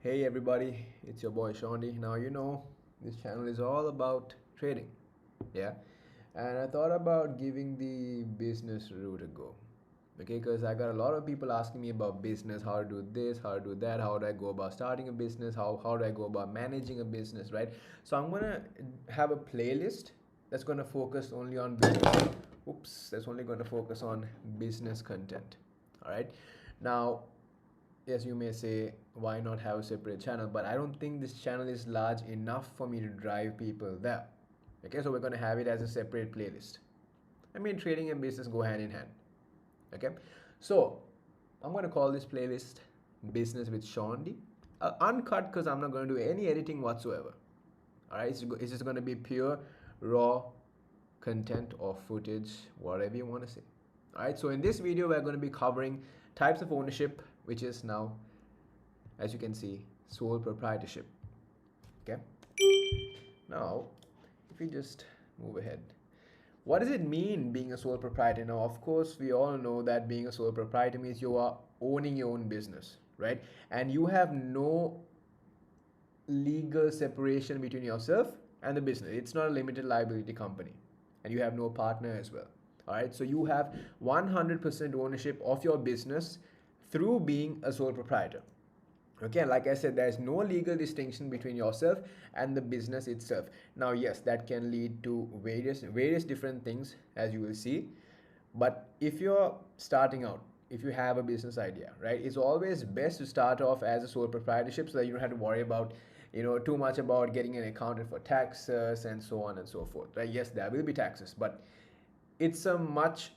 Hey everybody, it's your boy Shaundy. Now this channel is all about trading, yeah. And I thought about giving the business route a go, okay? Because I got a lot of people asking me about business, how to do this, how to do that, how do I go about starting a business, how do I go about managing a business, right? So I'm gonna have a playlist that's gonna focus only on business. Oops, that's only gonna focus on business content. All right. Now yes, you may say, why not have a separate channel? But I don't think this channel is large enough for me to drive people there. Okay, so we're going to have it as a separate playlist. I mean, trading and business go hand in hand. Okay, so I'm going to call this playlist Business with Shaundy. Uncut because I'm not going to do any editing whatsoever. All right, it's just going to be pure, raw content or footage, whatever you want to say. All right, so in this video, we're going to be covering types of ownership, which is now, as you can see, sole proprietorship. Okay, now if we just move ahead, what does it mean being a sole proprietor? Now, of course, we all know that being a sole proprietor means you are owning your own business, right? And you have no legal separation between yourself and the business. It's not a limited liability company, and you have no partner as well. All right, so you have 100% ownership of your business through being a sole proprietor. Okay, like I said, there is no legal distinction between yourself and the business itself. Now yes, that can lead to various different things, as you will see. But if you're starting out, if you have a business idea, right, it's always best to start off as a sole proprietorship so that you don't have to worry about too much about getting an accountant for taxes and so on and so forth, right? Yes, there will be taxes, but it's a much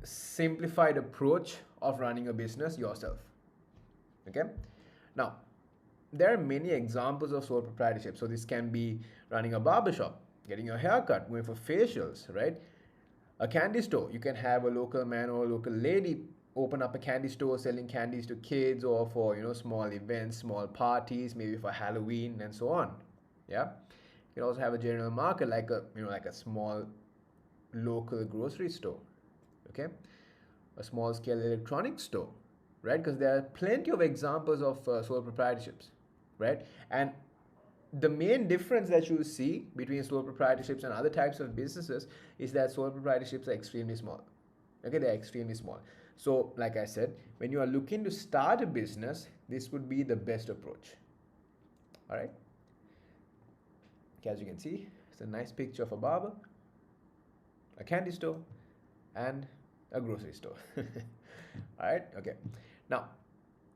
simplified approach of running a business yourself. Okay, now there are many examples of sole proprietorship. So this can be running a barbershop, getting your hair cut, going for facials, right? A candy store, you can have a local man or a local lady open up a candy store selling candies to kids, or for small events, small parties, maybe for Halloween and so on. Yeah, you can also have a general market, like a small local grocery store. Okay, a small scale electronics store, right? Because there are plenty of examples of sole proprietorships, right? And the main difference that you see between sole proprietorships and other types of businesses is that sole proprietorships are extremely small. Okay, they're extremely small. So like I said, when you are looking to start a business, this would be the best approach. All right, okay, as you can see, it's a nice picture of a barber, a candy store, and a grocery store. All right, okay. Now,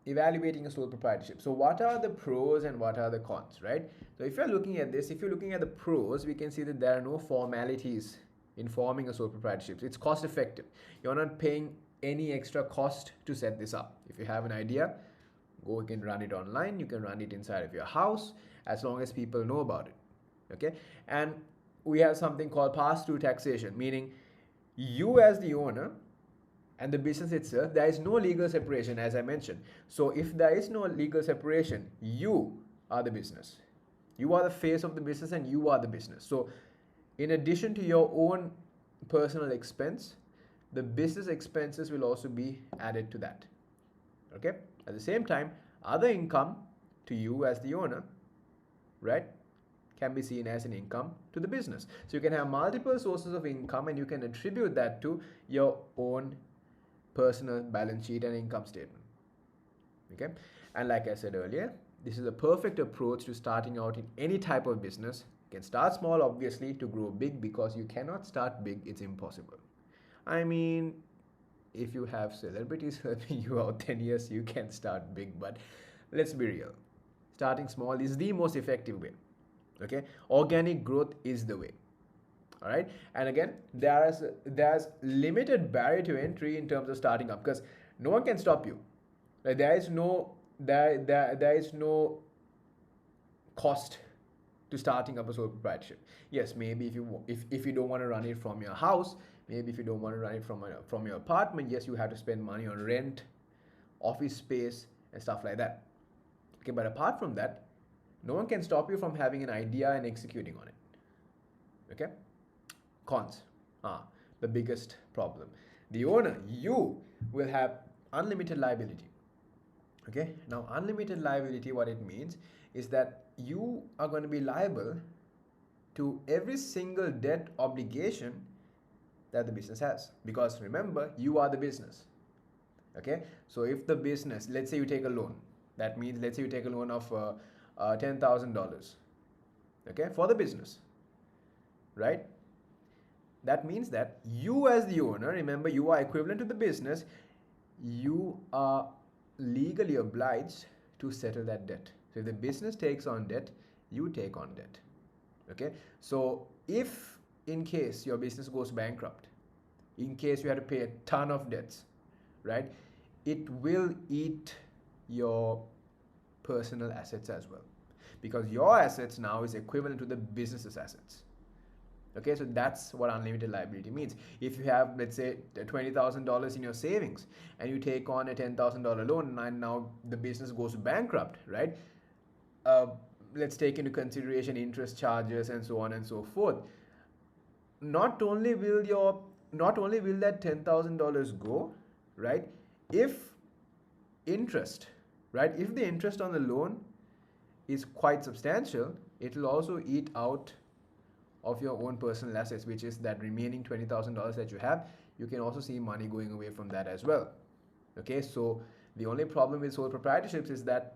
evaluating a sole proprietorship. So what are the pros and what are the cons, right? So if you're looking at this, if you're looking at the pros, we can see that there are no formalities in forming a sole proprietorship. It's cost effective. You're not paying any extra cost to set this up. If you have an idea, go, you can run it online, you can run it inside of your house, as long as people know about it. Okay, and we have something called pass-through taxation, meaning you as the owner and the business itself, there is no legal separation, as I mentioned. So if there is no legal separation, you are the business. You are the face of the business and you are the business. So in addition to your own personal expense, the business expenses will also be added to that. Okay? At the same time, other income to you as the owner, right, can be seen as an income to the business. So you can have multiple sources of income and you can attribute that to your own personal balance sheet and income statement. Okay, and like I said earlier, this is a perfect approach to starting out in any type of business. You can start small, obviously, to grow big, because you cannot start big, it's impossible. I mean, if you have celebrities helping you out, then yes, you can start big, but let's be real, starting small is the most effective way. Okay, organic growth is the way. All right, and again, there's limited barrier to entry in terms of starting up, because no one can stop you. Like, there is no cost to starting up a sole proprietorship. Yes, maybe if you don't want to run it from your house, maybe if you don't want to run it from your apartment, yes, you have to spend money on rent, office space, and stuff like that. Okay, but apart from that, no one can stop you from having an idea and executing on it. Okay. Cons. The biggest problem. The owner, you will have unlimited liability. Okay, now unlimited liability, what it means is that you are going to be liable to every single debt obligation that the business has, because remember, you are the business. Okay, so if the business, let's say you take a loan, that means let's say you take a loan of $10,000, okay, for the business, right? That means that you as the owner, remember, you are equivalent to the business, you are legally obliged to settle that debt. So if the business takes on debt, you take on debt. Okay, so if in case your business goes bankrupt, in case you have to pay a ton of debts, right, it will eat your personal assets as well, because your assets now is equivalent to the business's assets. Okay, so that's what unlimited liability means. If you have, let's say, $20,000 in your savings and you take on a $10,000 loan and now the business goes bankrupt, right? Uh, let's take into consideration interest charges and so on and so forth. Not only will your not only will that $10,000 go, right? If interest, right? If the interest on the loan is quite substantial, it will also eat out of your own personal assets, which is that remaining $20,000 that you have. You can also see money going away from that as well. Okay, so the only problem with sole proprietorships is that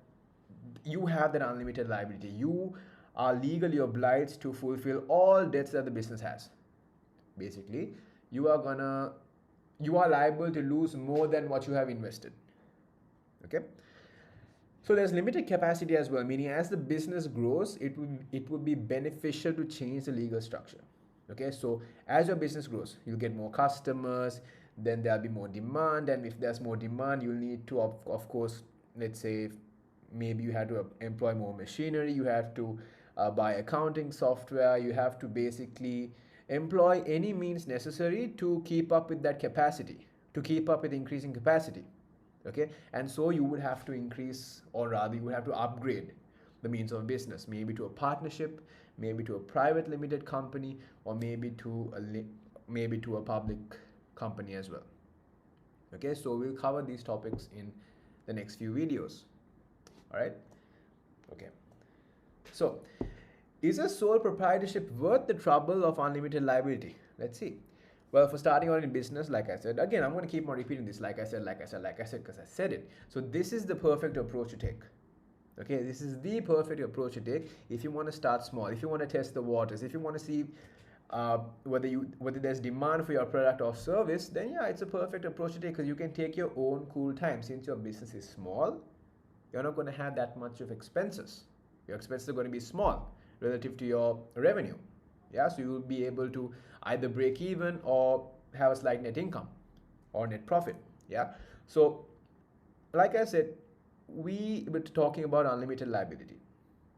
you have that unlimited liability. You are legally obliged to fulfill all debts that the business has. Basically, you are gonna you are liable to lose more than what you have invested. Okay, so there's limited capacity as well, meaning as the business grows, it would be beneficial to change the legal structure. Okay, so as your business grows, you get more customers, then there'll be more demand, and if there's more demand, you'll need to, of course, let's say maybe you have to employ more machinery, you have to buy accounting software, you have to basically employ any means necessary to keep up with that capacity, to keep up with increasing capacity. Okay, and so you would have to increase, or rather you would have to upgrade the means of business, maybe to a partnership, maybe to a private limited company, or maybe to a public company as well. Okay, so we'll cover these topics in the next few videos. All right, okay, so is a sole proprietorship worth the trouble of unlimited liability? Let's see. Well, for starting out in business, like I said, again, I'm going to keep on repeating this, like I said, because I said it. So this is the perfect approach to take. Okay, this is the perfect approach to take if you want to start small, if you want to test the waters, if you want to see whether there's demand for your product or service, then yeah, it's a perfect approach to take, because you can take your own cool time. Since your business is small, you're not going to have that much of expenses. Your expenses are going to be small relative to your revenue. Yeah, so you will be able to either break even or have a slight net income or net profit. Yeah, so like I said, we were talking about unlimited liability.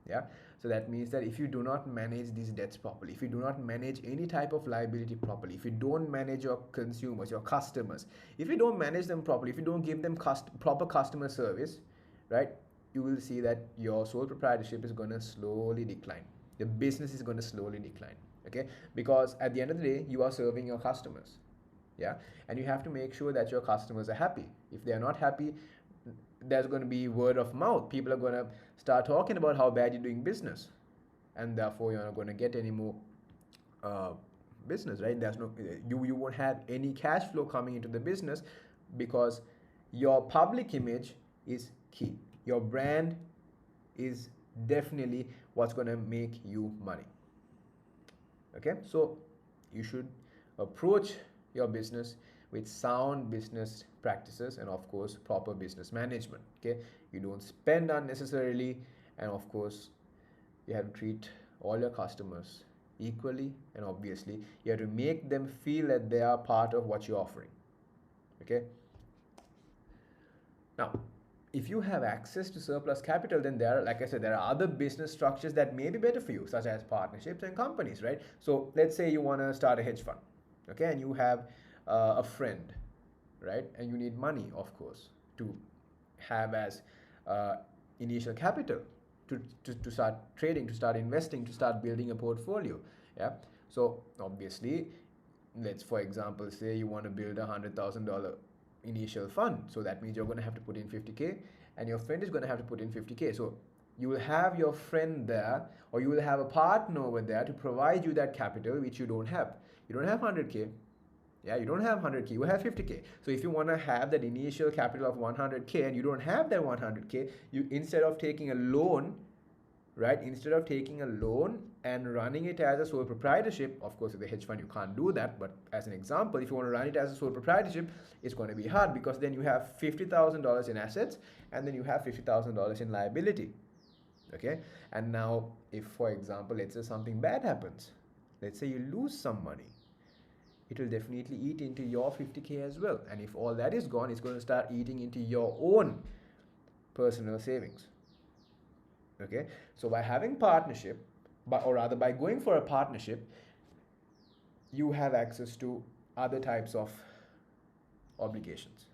Yeah, so that means that if you do not manage these debts properly, if you do not manage any type of liability properly, if you don't manage your consumers, your customers, if you don't manage them properly, if you don't give them proper customer service, right, you will see that your sole proprietorship is going to slowly decline. The business is going to slowly decline. Okay, because at the end of the day, you are serving your customers. Yeah, and you have to make sure that your customers are happy. If they are not happy, there's going to be word of mouth. People are going to start talking about how bad you're doing business, and therefore you're not going to get any more business, right? There's no you won't have any cash flow coming into the business, because your public image is key. Your brand is definitely what's going to make you money. Okay, so you should approach your business with sound business practices and of course proper business management. Okay, you don't spend unnecessarily, and of course you have to treat all your customers equally, and obviously you have to make them feel that they are part of what you're offering. Okay, now if you have access to surplus capital, then there are, like I said, there are other business structures that may be better for you, such as partnerships and companies, right? So let's say you want to start a hedge fund, okay, and you have a friend, right, and you need money, of course, to have as uh, initial capital to start trading, to start investing, to start building a portfolio. Yeah, so obviously, let's for example say you want to build $100,000 initial fund, so that means you're going to have to put in 50K, and your friend is going to have to put in 50K. So you will have your friend there, or you will have a partner over there to provide you that capital which you don't have. You don't have 100K. Yeah, you don't have 100K, you have 50K. So if you want to have that initial capital of 100K and you don't have that 100K, you, instead of taking a loan, right, instead of taking a loan and running it as a sole proprietorship, of course with a hedge fund you can't do that, but as an example, if you want to run it as a sole proprietorship, it's going to be hard, because then you have $50,000 in assets and then you have $50,000 in liability. Okay, and now if, for example, let's say something bad happens, let's say you lose some money, it will definitely eat into your 50K as well. And if all that is gone, it's going to start eating into your own personal savings. Okay, so by having partnership, or rather by going for a partnership, you have access to other types of obligations.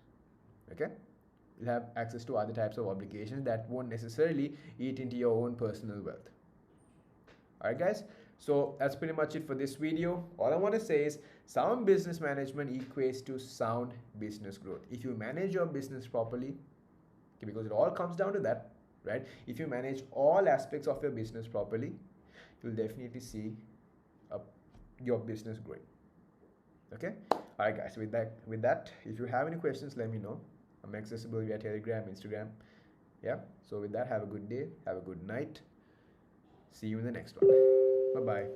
Okay, you have access to other types of obligations that won't necessarily eat into your own personal wealth. Alright guys, so that's pretty much it for this video. All I want to say is sound business management equates to sound business growth. If you manage your business properly, because it all comes down to that, right? If you manage all aspects of your business properly, you'll definitely see your business growing. Okay, alright guys, with that, if you have any questions, let me know. I'm accessible via Telegram, Instagram. Yeah, so with that, have a good day, have a good night. See you in the next one. Bye bye.